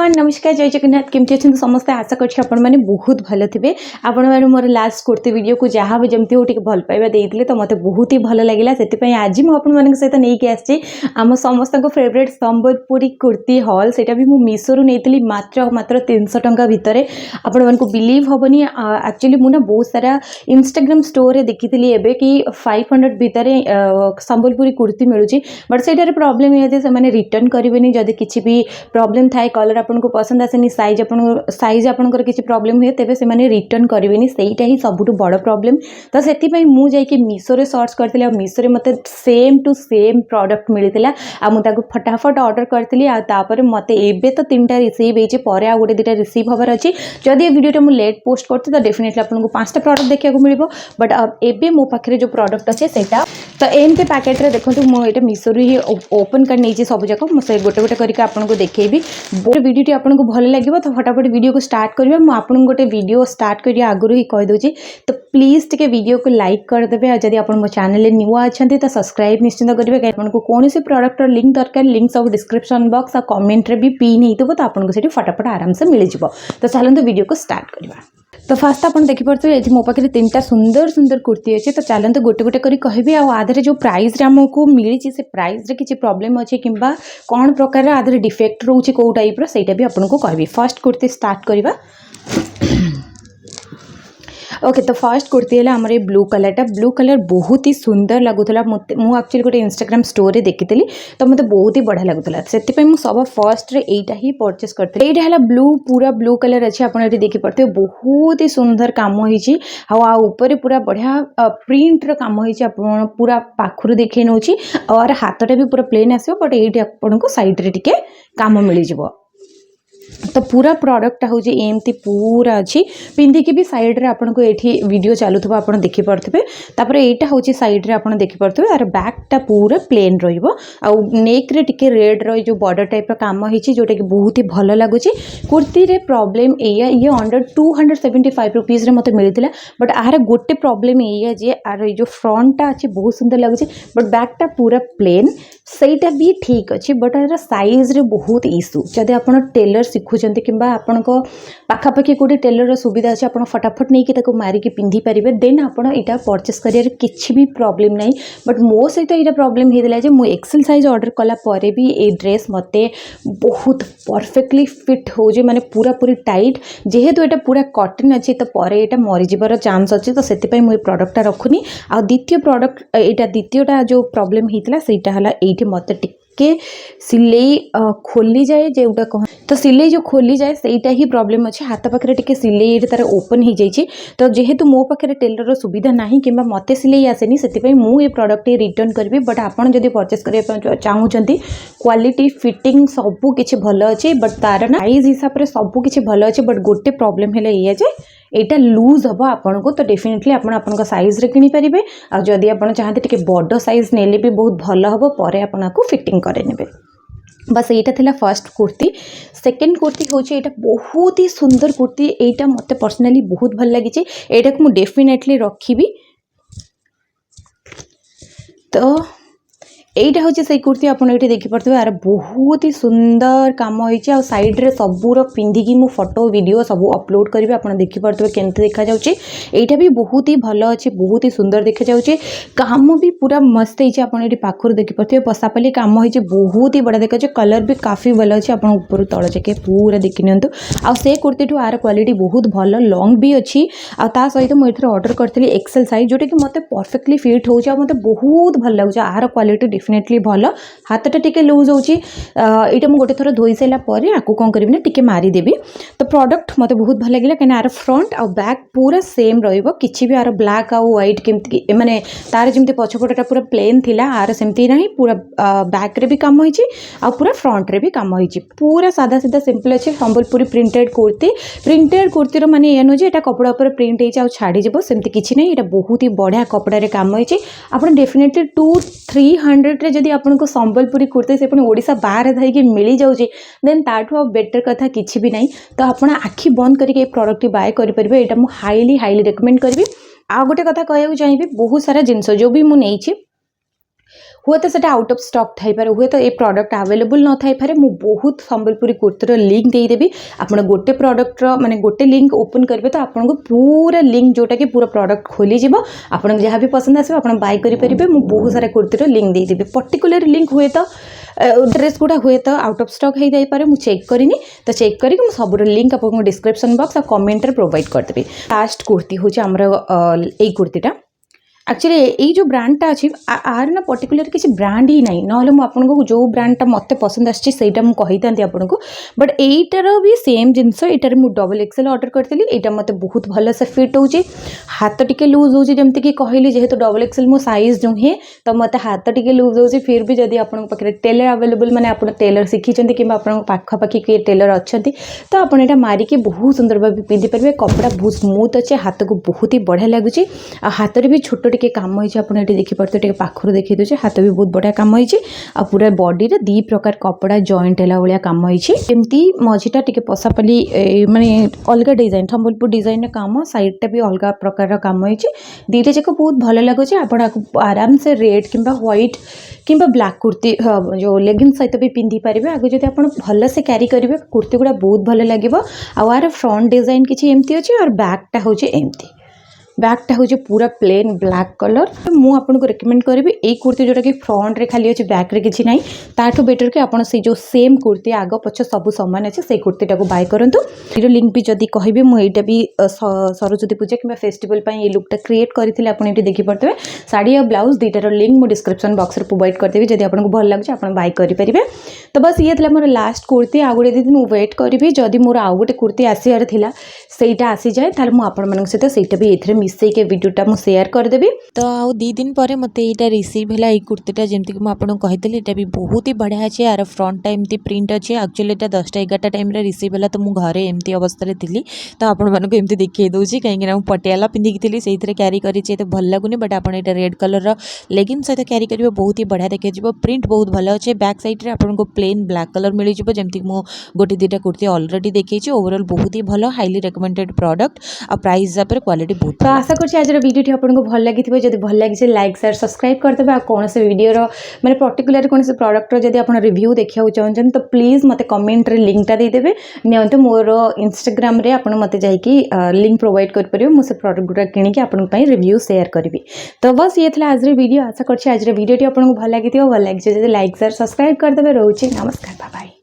Everyone नमस्कार जय जगन्नाथ केमती अच्छे समस्ते आशा करने बहुत भल थे आपण मैंने मोर लास्ट कुर्ती वीडियो को जहाँ भी जमी हो भल पाइबा देते तो मतलब बहुत ही भल लगे से आज मुझे सहित नहीं आम समस्त फेवरेट संबलपुरी कुर्ती हॉल से भी मुझे मीशो नहीं मात्र मात्र 300 टंका भितर आपण मानक बिलीव हेनी एक्चुअली मुझे बहुत सारा इंस्टाग्राम स्टोर देखी एवं कि 500 भितर संबलपुरी कुर्ती मिलूँ बट से प्रॉब्लम ये रिटर्न करेंगे जदि किसी भी प्रॉब्लम थाए कलर आपको पसंद आसेनी साइज आपंकर किसी प्रॉब्लम हुए तेज से रिटर्न करेंगे सहीटा ही सबुठ बड़ प्रॉब्लम तो से मुझे मीशो सर्च करती मीशो मत सेम टू सेम प्रोडक्ट मिलता मुझे फटाफट ऑर्डर करी मत एबे तो 3टा रिसीव होती आ गोटे 2टा रिसीव हबार अच्छी जदि वीडियो मुझे लेट पोस्ट करती तो डेफिनेटली आपको 5टा प्रोडक्ट देखा मिल बट एबे मो पाखे जो प्रोडक्ट अच्छे से तो एमती पैकेट देखो मुझे मीशो ही ओपन कर नहीं सब जाक मुझे गोटे गोटे करके आपको देखी वीडियो आपको भल लगे तो फटाफट वीडियो को स्टार्ट करेंगे मुझे गोटे वीडियो स्टार्ट करिया आगुरी ही कहीदे तो प्लीज टे वीडियो को लाइक करदे और जब आप चैनल नुआ अच्छा तो सब्सक्राइब निश्चिंत करेंगे आपको कौन से प्रोडक्टर लिंक दरकार लिंक सब डिस्क्रिप्शन बॉक्स और कमेंट रे भी पिन होता तो आपको से फटाफट आराम से मिल जाए तो चलते वीडियो को स्टार्ट करवा तो फास्ट आप देखिपे ये मो पाखे 3टा सुंदर सुंदर कुर्ती अच्छे तो चलते गोटे गोटे करी कहबी आधे जो प्राइस आमको मिली से प्राइस रे किसी प्रॉब्लम अच्छे कि कौन प्रकार आधे डिफेक्ट रोचे कौ टाइप रहा भी आपको कहबी फर्स्ट कुर्ती स्टार्ट करवा ओके तो फर्स्ट कुर्ती है आमर ब्लू कलर बहुत ही सुंदर लगुला मुझे एक्चुअली गोटे इंस्टाग्राम स्टोर देखी तो मतलब बहुत ही बढ़िया लगुला से सब फर्स्ट एटा ही परचेस करते यहाँ ब्लू पूरा ब्लू कलर अच्छे आप देखिपे बहुत ही सुंदर कम होपर पूरा बढ़िया प्रिंट काम हो पूरा पाखर देखे नौ और हाथटा भी पूरा प्लेन आसो बट ये आपको साइड रे टिके काम मिल जाए तो पूरा प्रोडक्ट हूँ एमती पूरा अच्छी पिंधिकी भी साइड रे आपको ये वीडियो चलुवा आप देखिपे तापर यहाँ हूँ साइड रे आप देखिपे यार बैकटा पूरा प्लेन नेक रे टिके रेड रो जो बॉर्डर टाइप काम होती जोटा कि बहुत ही भल लगुच कुर्ती रे प्रॉब्लम ये अंडर 275 रुपीज रे मते मिलता बट आर गोटे प्रॉब्लम ये जे आर जो फ्रंटटा अच्छे बहुत सुंदर लगुच बट बैकटा पूरा प्लेन सहीटा भी ठीक अच्छे बट यार साइज रे बहुत इश्यू जदि आप टेलर शिखुंट कि पाखापाखि कौटे टेलर सुविधा अच्छे आप फटाफट नहीं कि मारिकी पिंधि पारे देन आपटा परचेस कर किसी भी प्रॉब्लम नहीं बट मो सहित ये प्रॉब्लम होता है मुझे एक्सेल साइज ऑर्डर कलापर भी ये ड्रेस मत बहुत परफेक्टली फिट हो माने पूरा पूरी टाइट जेहेतु ये पूरा कॉटन अच्छी तो पर यहाँ मरीजर चांस अच्छे तो से मुझे प्रोडक्टा रखुनी आ द्वितीय प्रोडक्ट यहाँ द्वितीयटा जो प्रॉब्लम होता है ये मत के सिलाई खोली जाए जोटा कह तो सिलाई जो खोली जाए सहीटा ही प्रॉब्लम अच्छे हाथ पाखे टे सिलाई तार ओपन हो जाए तो जेहेतु मो पाखे टेलर सुविधा ना कि मत सिलाई आसेनी से मुझे प्रोडक्ट रिटर्न करी बट आपड़ जब परचेस करने चाहूँगी क्वालिटी फिटिंग सबू किसी भल अच्छे बट तार साइज हिसाब से सबू किसी भल अच्छे बट गोटे प्रॉब्लम है ये यहाँ लूज हम आपन को तो डेफिनेटली आप साइज रे किनी पारिबे आ जदि आप चाहते टे बड़ साइज नेले भी बहुत भल हम पर आपको फिटिंग करे नेबे बस यहाँ थिला फर्स्ट कुर्ती सेकेंड कुर्ती हूँ यहाँ बहुत ही सुंदर कुर्ती यहाँ मत पर्सनाली बहुत भल लगी यहाँ को मुझे डेफिनेटली रखी तो यहीटा हूँ से कुर्ती आप देखिपे यार बहुत ही सुंदर कम हो साइड रे सबूर पिंधिकी मु फोटो वीडियो सब अपलोड करी आप देखिपे केमती देखा जाउची एटा भी बहुत ही भल अच्छे बहुत ही सुंदर देखा जाउची काम भी पूरा मस्त है आप पाखर देखिपे पसापाली काम हो बहुत ही बड़ा देखा कलर भी काफी भल अच्छे आप ऊपर तल जाके पूरा देखी नियंतु आ से कुर्ती ठू आर क्वालिटी बहुत भल लॉन्ग भी अच्छी आ सहित मुझे ऑर्डर करी एक्सेल साइज जोटा कि मत परफेक्टली फिट हो मत बहुत भल लगे आर क्वालिटी डेफिनेटली भल हाथटा टिके लूज होची एटा मु गोटे थोर धोई सारा पर आपको कौन करी टिके मारिदेवी तो प्रोडक्ट मत बहुत भल लगे कहीं आर फ्रंट आ बैक पूरा सेम रही भी आर ब्लैक आउ व्हाइट केमती माने तार जमी पछपटा पूरा प्लेन थिला आर सेमती ना पूरा बैक रे भी काम होईची आ पूरा फ्रंट रे भी काम होईची पूरा सादा सीधा सिंपल अच्छे संबलपुरी प्रिंटेड कुर्तीर माने ये नुह जे कपड़ा पर प्रिंट होईची आ छाड़ी जब सेमती किछि नहीं ये बहुत ही बढ़िया कपड़ा रे काम होईची आपण डेफिनेटली 200-300 रे जदि आपको संबलपुरी कुर्ती से ओडिशा बाहर धरिकी मिल जाऊँगी देन ताठू बेटर कथा किसी भी नहीं तो आप आखि बंद करके प्रोडक्ट बाय करेंगे यहाँ मुझे हाईली रिकमेंड करी आ गोटे कथा कहूँ चाहिए बहुत सारा जिनस जो भी मुझे हुए तो सेटा आउट ऑफ स्टॉक थाई पारे हुए तो ए प्रोडक्ट अवेलेबल न थाई पारे मु बहुत संबलपुरी कुर्तीर लिंक दे देबी आपण गोटे प्रोडक्ट माने गोटे लिंक ओपन करबे तो आपन को पूरा लिंक जोटा कि पूरा प्रोडक्ट खोली जिवो आपन जहाँ भी पसंद आसो आपन बाय करि परिबे मु बहुत सारा कुर्तीर लिंक दे देबी पर्टिकुलर लिंक हुए तो ड्रेस गुड़ा हुए तो आउट ऑफ स्टॉक हो जाई पारे मु चेक करिनी तो चेक करके मु सब लिंक आपको डिस्क्रिप्शन बॉक्स और कमेंट रे प्रोवाइड कर देबी लास्ट कुर्ती होची हमर एई कुर्तीटा एक्चुअली यही जो ब्रांडटा अच्छी आर ना पर्टिकुलर किसी ब्रांड ही नहीं ना आपको जो ब्रांडटा मत पसंद आसटा मुझे आपको बट यहीटार भी सेम जिनस यार मुझे डबल एक्सएल ऑर्डर करी यहाँ मत बहुत भल से फिट हो हाथ टिके लूज हो जमीक कहली जेहेतु डबल एक्सएल मो साइज नुहे तो मत हाथ टिके लूज हो फिर भी जब आप टेलर अवेलेबल माने आप टेलर शिखी कि पाखापाखि किए टेलर अच्छा तो आप मारिकी बहुत सुंदर भाव पिंधि पारे कपड़ा बहुत स्मूथ अच्छे हाथ को बहुत ही बढ़िया लगुच हाथ में भी छोट टिके काम होइछ आपण एटी देखि परते टिके पाखरु देखि दोचे हाथ भी बहुत बढ़िया काम होइछ आ पूरा बॉडी रे दी प्रकार कपड़ा जॉइंट हला भलिया काम होइछ एमती मझीटा टिके पसापली माने अलगा डिजाइन संबलपुर डिजाइन काम साइडटा भी अलगा प्रकार काम होइछ दीटा जक बहुत भल लागुच आपण आराम से रेड किंबा व्हाइट किंबा ब्लैक कुर्ती जो लेगिंग सहित भी पिंधि पारे आगे जब आप भल से क्यारी करेंगे कुर्ती गुड़ा बहुत भल लगे आर फ्रंट डिजाइन किसी एमती अच्छे और बैकटा हूँ एमती बैकटा हूँ पूरा प्लेन ब्लैक कलर मु आपको रेकमेंड करी यही कुर्ती जोटा कि फ्रंट रे खाली अच्छे बैक रे किसी ना ताठू बेटर कि आप जो सेम कुर्ती आग पछ सब सामान अच्छे से कुर्तीटा को बाय करूँ ये लिंक भी जदि कहे मुझे भी सरस्वती पूजा कि फेस्टिवल ये लुकटा क्रिएट करते आपड़ी देखिपे शाढ़ी और ब्लाउज दुईटार लिंक मुझे डिस्क्रिप्शन बॉक्स में प्रोवाइड करदेवी जब आपको भल लगे आप बाय करेंगे तो बस ये था मोर लास्ट कुर्ती आ गोटे दिन मुझे वेट करी जदि मोर आउ गोटे कुर्ती आसार था सहीटा आसी जाए ताल मुझे सहित सहीटा भी ये मिसेक वीडियोटा मुझे शेयर करदेवी तो आउ दी दिन पर मत यहाँ रिसीव है कुर्तीटा जमीक मुझे कही यहाँ भी बहुत ही बढ़िया अच्छे यार फ्रंटा एमती प्रिंट अच्छे एक्चुअली यहाँ 10टा-11टा टाइम रिसीव है तो मुझे घरे एमती अवस्था थी तो आपको एमती देखिए दूसरी कहीं पटियाला पिंधिकी थी से क्यारी करें तो भल लगुनि बट आप रेड कलर लेगिंग सहित क्यारी करेंगे बहुत ही बढ़िया देखिए प्रिंट बहुत भल अच्छे बैक साइड रे आपको प्लेन ब्लैक कलर मिल जाए जमीक मु गोटे 2टा कुर्ती अलरेडी देखी ओवरऑल बहुत ही भल हाईली रेकमेंडेड प्रोडक्ट आ प्राइस हिसाब से क्वालिटी बहुत तो आशा कर आज वीडियो आपको भल लगी जब भल लगी लाइक शेयर सब्सक्राइब करदे कौन से वीडियो मैंने पर्टिकुलर कौन से प्रोडक्ट जब आप रिव्यू देखा चाहते तो प्लीज मत कमेंट रे लिंकटा देदेवे नियंतु मोर इंस्टाग्राम रे आप मत जाइकी लिंक प्रोवाइड कर मुझे प्रोडक्ट गुड़ा किଣିकी आपन रिव्यू शेयर करी तो बस ये था आज वीडियो आशा कर आज वीडियो आपको भल लगी भल लगी लाइक शेयर सब्सक्राइब करदे रोचे नमस्कार बाय बाय।